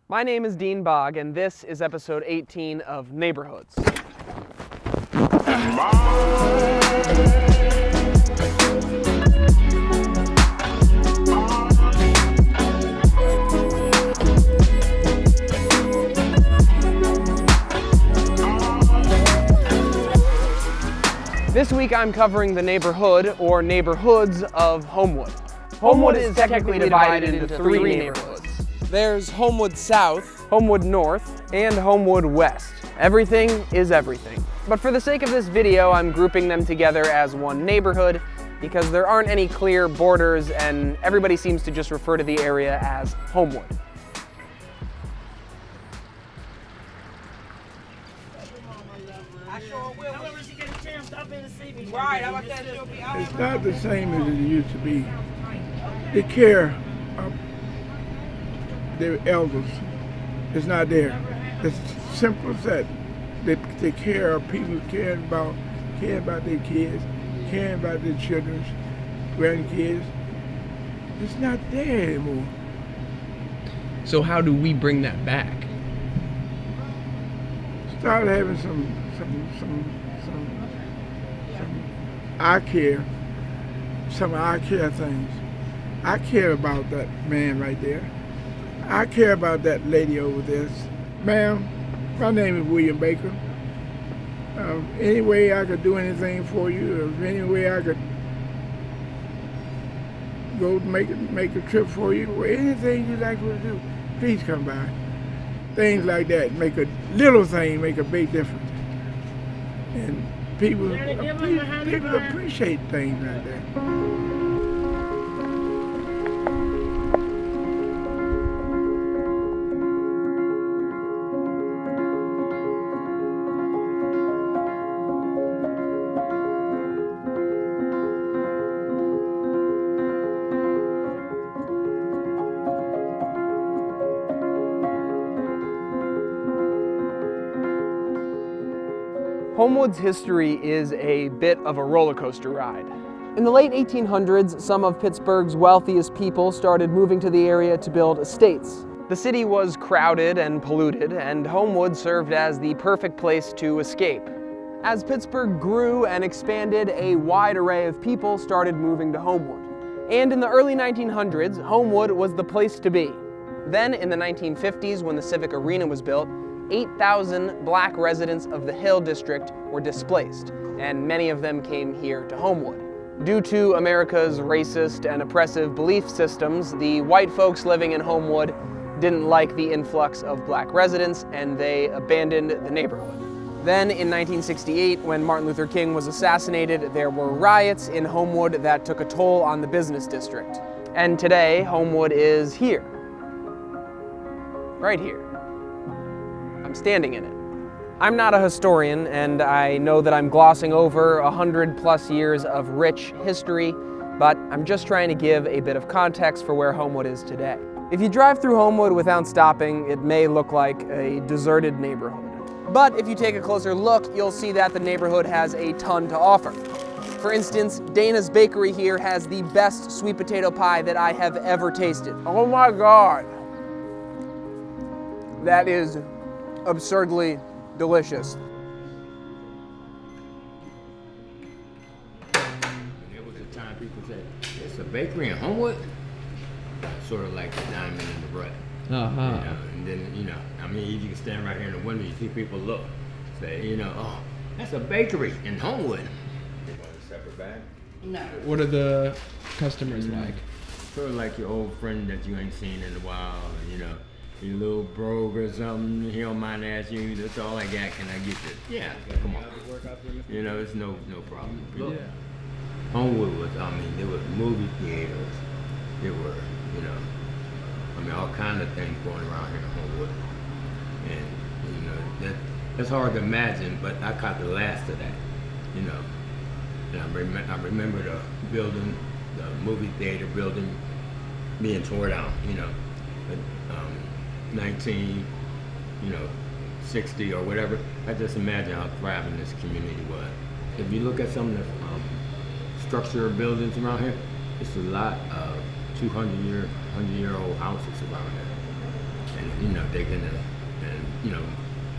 My name is Dean Bogg, and this is episode 18 of Neighborhoods. This week I'm covering the neighborhood, or neighborhoods, of Homewood. Homewood is technically divided into three neighborhoods. There's Homewood South, Homewood North, and Homewood West. Everything is everything. But for the sake of this video, I'm grouping them together as one neighborhood because there aren't any clear borders and everybody seems to just refer to the area as Homewood. It's not the same as it used to be. The care of their elders is not there. It's simple as that. They care of people caring about their kids, caring about their children's grandkids. It's not there anymore. So how do we bring that back? Start having some I care, some I care things. I care about that man right there. I care about that lady over there. Ma'am, my name is William Baker. Any way I could do anything for you, or any way I could go make a trip for you, or anything you'd like me to do, please come by. Things like that make a little thing make a big difference. And people appreciate things like that. Homewood's history is a bit of a roller coaster ride. In the late 1800s, some of Pittsburgh's wealthiest people started moving to the area to build estates. The city was crowded and polluted, and Homewood served as the perfect place to escape. As Pittsburgh grew and expanded, a wide array of people started moving to Homewood. And in the early 1900s, Homewood was the place to be. Then, in the 1950s, when the Civic Arena was built, 8,000 black residents of the Hill District were displaced, and many of them came here to Homewood. Due to America's racist and oppressive belief systems, the white folks living in Homewood didn't like the influx of black residents, and they abandoned the neighborhood. Then, in 1968, when Martin Luther King was assassinated, there were riots in Homewood that took a toll on the business district. And today, Homewood is here. Right here. I'm standing in it. I'm not a historian, and I know that I'm glossing over 100+ years of rich history, but I'm just trying to give a bit of context for where Homewood is today. If you drive through Homewood without stopping, it may look like a deserted neighborhood. But if you take a closer look, you'll see that the neighborhood has a ton to offer. For instance, Dana's Bakery here has the best sweet potato pie that I have ever tasted. Oh my God. That is absurdly delicious. There was a time people said, it's a bakery in Homewood? Sort of like a diamond in the rough. Uh-huh. You know, and then, I mean, you can stand right here in the window, you see people look, say, oh, that's a bakery in Homewood. You want a separate bag? No. What are the customers like? Sort of like your old friend that you ain't seen in a while, your little brogue or something, he don't mind asking you, that's all I got, can I get this? Yeah, come on. It's no problem. Look, Homewood was, there were movie theaters, there were, all kind of things going around here in Homewood. And, that's hard to imagine, but I caught the last of that, And I remember the building, the movie theater building being torn down, 1960 or whatever. I just imagine how thriving this community was. If you look at some of the structural buildings around here, it's a lot of 200-year-old houses around here. And they can,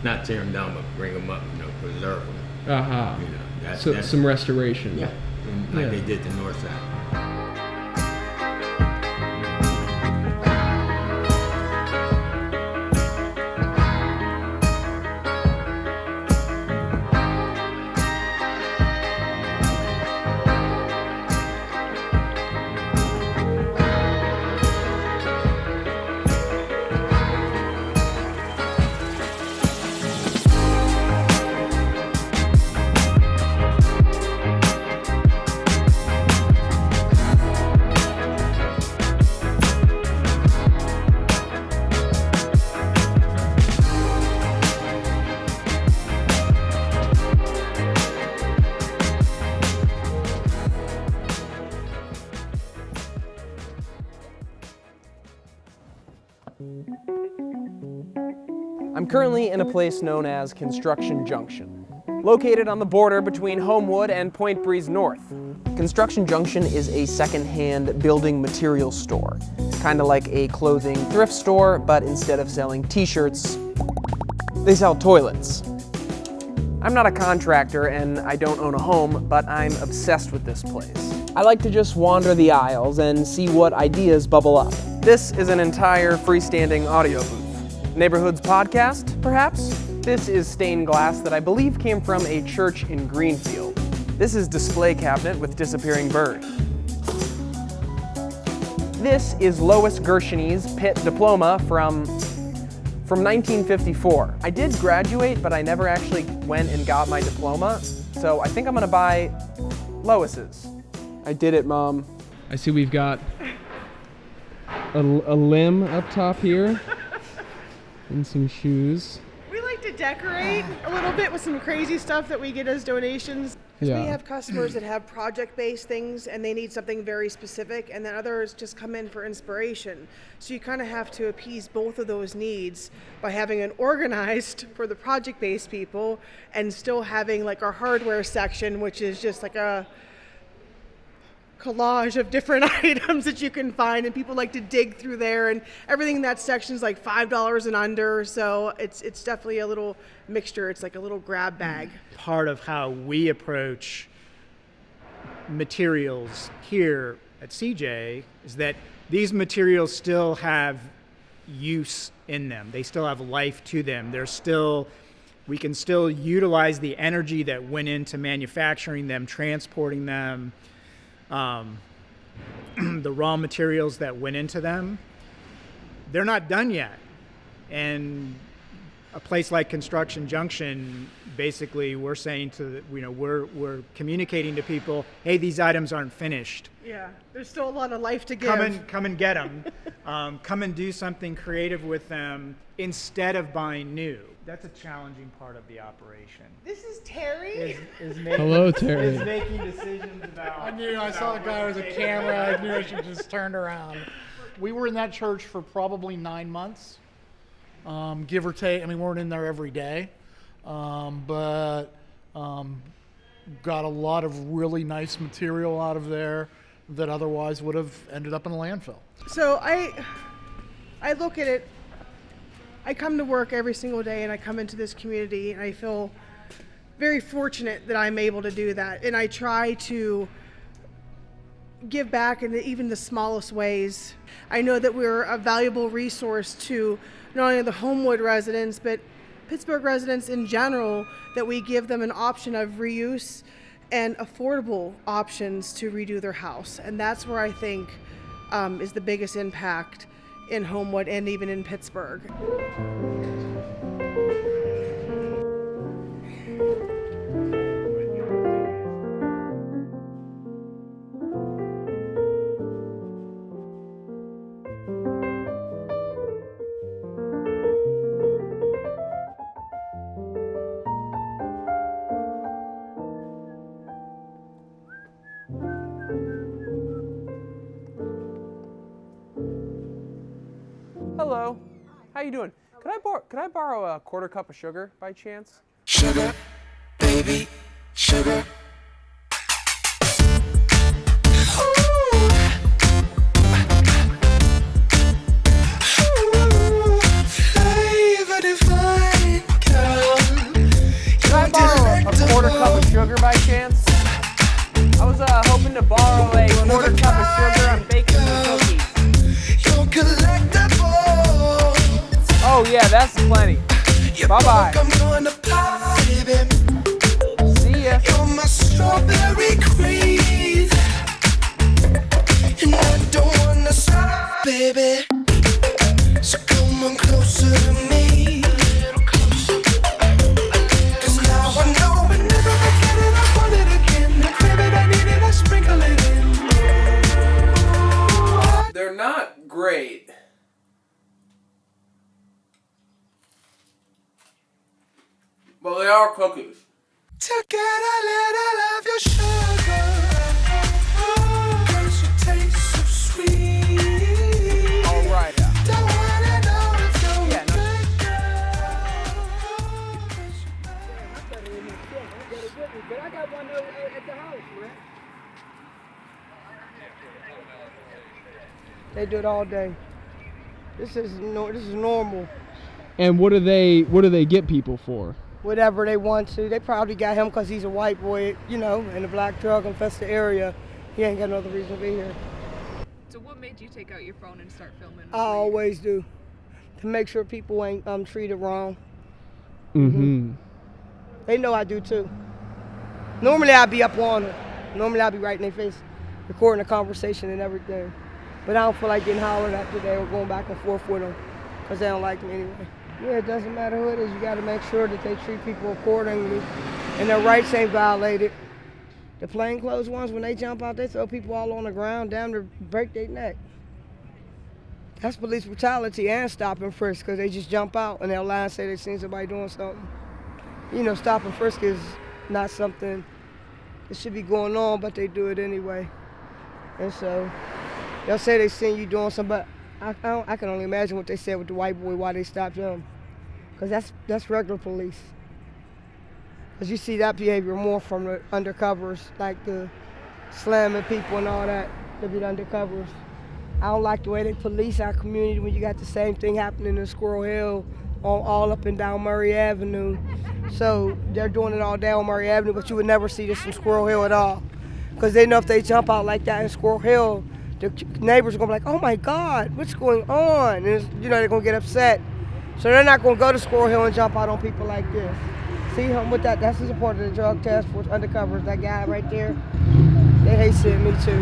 not tear them down, but bring them up, preserve them. So some restoration. Yeah, like they did the north side. I'm currently in a place known as Construction Junction, located on the border between Homewood and Point Breeze North. Construction Junction is a second-hand building materials store, kind of like a clothing thrift store, but instead of selling t-shirts, they sell toilets. I'm not a contractor and I don't own a home, but I'm obsessed with this place. I like to just wander the aisles and see what ideas bubble up. This is an entire freestanding audio booth. Neighborhoods podcast, perhaps? This is stained glass that I believe came from a church in Greenfield. This is display cabinet with disappearing bird. This is Lois Gershony's Pitt diploma from 1954. I did graduate, but I never actually went and got my diploma, so I think I'm gonna buy Lois's. I did it, Mom. I see we've got a limb up top here and some shoes. We like to decorate a little bit with some crazy stuff that we get as donations. Yeah. We have customers that have project-based things and they need something very specific, and then others just come in for inspiration. So you kind of have to appease both of those needs by having an organized for the project-based people and still having like our hardware section, which is just like a collage of different items that you can find, and people like to dig through there, and everything in that section is like $5 and under, so it's definitely a little mixture. It's like a little grab bag. Part of how we approach materials here at CJ is that these materials still have use in them. They still have life to them. We can still utilize the energy that went into manufacturing them, transporting them, the raw materials that went into them. They're not done yet. And a place like Construction Junction, basically we're saying we're communicating to people, hey, these items aren't finished. Yeah, there's still a lot of life to give. Come and get them. Come and do something creative with them instead of buying new. That's a challenging part of the operation. This is Terry. Hello, Terry. Is making decisions about. I saw a guy with a camera. I knew I should just turn around. We were in that church for probably 9 months, give or take. I mean, we weren't in there every day, but got a lot of really nice material out of there that otherwise would have ended up in a landfill. So I look at it. I come to work every single day and I come into this community and I feel very fortunate that I'm able to do that. And I try to give back in even the smallest ways. I know that we're a valuable resource to not only the Homewood residents, but Pittsburgh residents in general, that we give them an option of reuse and affordable options to redo their house. And that's where I think is the biggest impact in Homewood and even in Pittsburgh. Hello. How you doing? Could I borrow a quarter cup of sugar by chance? Sugar, baby, sugar. quarter cup of sugar, I'm baking some cookies. You're collectible. Oh yeah, that's plenty. Bye-bye. I'm gonna pop, baby. See ya. You're my strawberry queen, and I don't wanna stop, baby. So come on closer to me. Cause now I know we're never again, and I want it again. I crave it, I need it, I sprinkle it in. They're not great. But they are cookies. Took it a little of your sugar. Cause you taste so sweet. Alright. Don't wanna know if you're Yeah, no. But I got one at the house, man. They do it all day. This is normal. And what do they get people for? Whatever they want to. They probably got him because he's a white boy, you know, in a black drug infested area. He ain't got no other reason to be here. So what made you take out your phone and start filming? I always do. To make sure people ain't treated wrong. Mm-hmm. They know I do too. Normally I'd be up on them. Normally I'd be right in their face, recording a conversation and everything. But I don't feel like getting hollered at today or going back and forth with them because they don't like me anyway. Yeah, it doesn't matter who it is. You got to make sure that they treat people accordingly and their rights ain't violated. The plainclothes ones, when they jump out, they throw people all on the ground, damn near break their neck. That's police brutality and stop and frisk because they just jump out and they'll lie and say they seen somebody doing something. You know, stop and frisk is not something that should be going on, but they do it anyway. And so they'll say they seen you doing something, but I can only imagine what they said with the white boy, why they stopped him. Because that's regular police. Because you see that behavior more from the undercovers, like the slamming people and all that, they be the undercovers. I don't like the way they police our community when you got the same thing happening in Squirrel Hill, all up and down Murray Avenue. So they're doing it all down Murray Avenue, but you would never see this in Squirrel Hill at all. Because they know if they jump out like that in Squirrel Hill, the neighbors are gonna be like, oh my God, what's going on? And you know, they're gonna get upset. So they're not gonna go to Squirrel Hill and jump out on people like this. See him with that, that's the support of the drug task force undercovers, that guy right there. They hate seeing me too.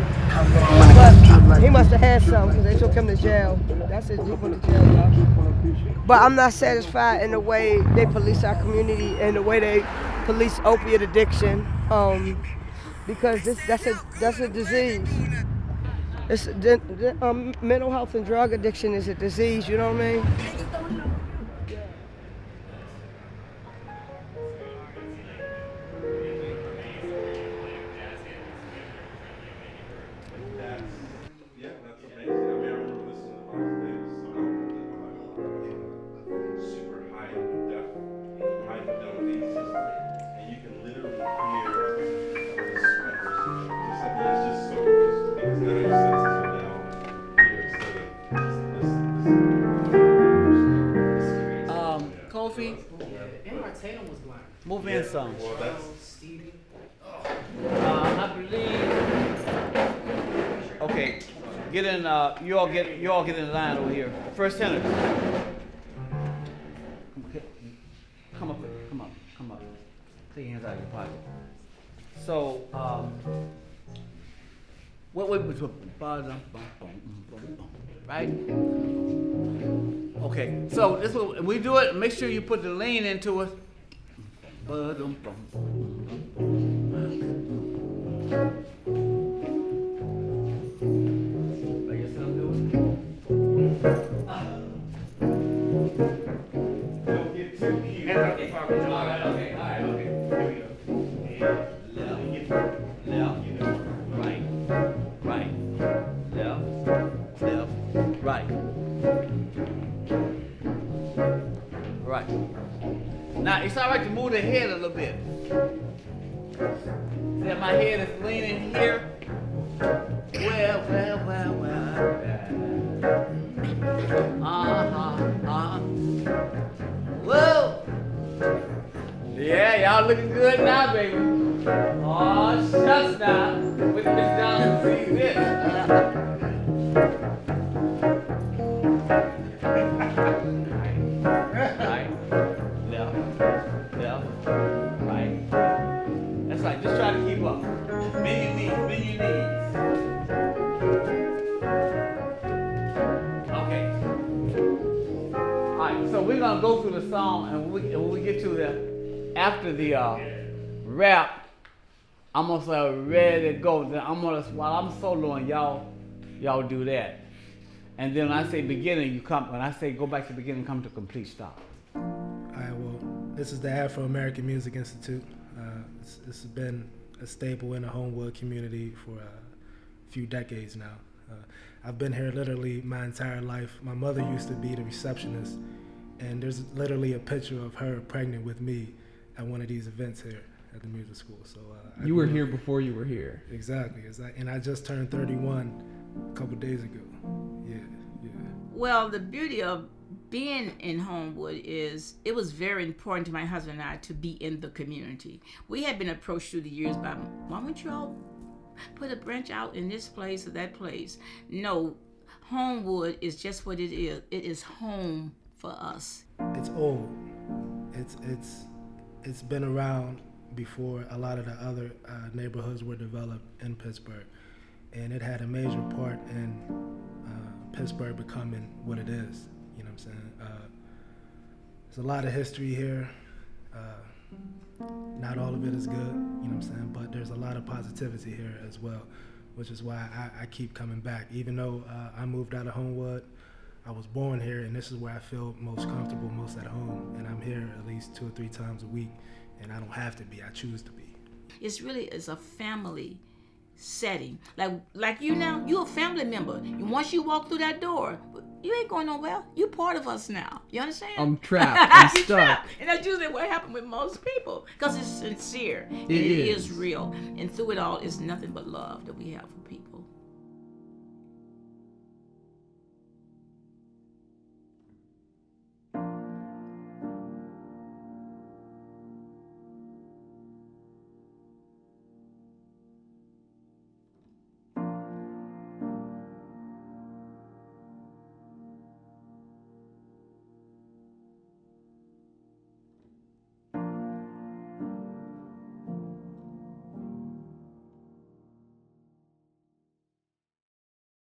But he must have had something because they took him to jail. That's it, he went to jail, y'all. But I'm not satisfied in the way they police our community and the way they police opiate addiction, because that's a disease. Mental health and drug addiction is a disease, you know what I mean? Move in some. I believe. Okay, get in. You all get in line over here. First tenor. Okay. Come up. Take your hands out of your pocket. So, what we right? Okay. So this will we do it. Make sure you put the lean into it. I guess I'm doing. Don't get too cute. All right, okay. Here we go. Left, right, left, right. Right. Now, it's all right to move the head a little bit. See that my head is leaning here? Well. Whoa. Yeah, y'all looking good now, baby. Oh, shucks now. With Miss Johnson. see this. Right, left, right. That's right. Just try to keep up. Bend your knees. Okay. All right. So we're gonna go through the song, and when we get to after the rap, I'm gonna say ready to go. Then while I'm soloing, y'all do that. And then when I say beginning, you come. When I say go back to the beginning, come to complete stop. All right, well, this is the Afro-American Music Institute. It's been a staple in the Homewood community for a few decades now. I've been here literally my entire life. My mother used to be the receptionist, and there's literally a picture of her pregnant with me at one of these events here at the music school. So You were here before you were here. Exactly. And I just turned 31 a couple days ago. Yeah. Well, the beauty of being in Homewood is it was very important to my husband and I to be in the community. We had been approached through the years by, why don't you all put a branch out in this place or that place? No, Homewood is just what it is. It is home for us. It's old. It's been around before a lot of the other neighborhoods were developed in Pittsburgh, and it had a major part in Pittsburgh becoming what it is. You know what I'm saying? There's a lot of history here. Not all of it is good, you know what I'm saying? But there's a lot of positivity here as well, which is why I keep coming back. Even though I moved out of Homewood, I was born here, and this is where I feel most comfortable, most at home. And I'm here at least 2 or 3 times a week, and I don't have to be, I choose to be. It's a family setting. Like you now, you're a family member. And once you walk through that door, you ain't going nowhere. You're part of us now. You understand? I'm trapped. I'm You're stuck. trapped. And that's usually what happens with most people, because it's sincere. It is real. And through it all, it's nothing but love that we have for people.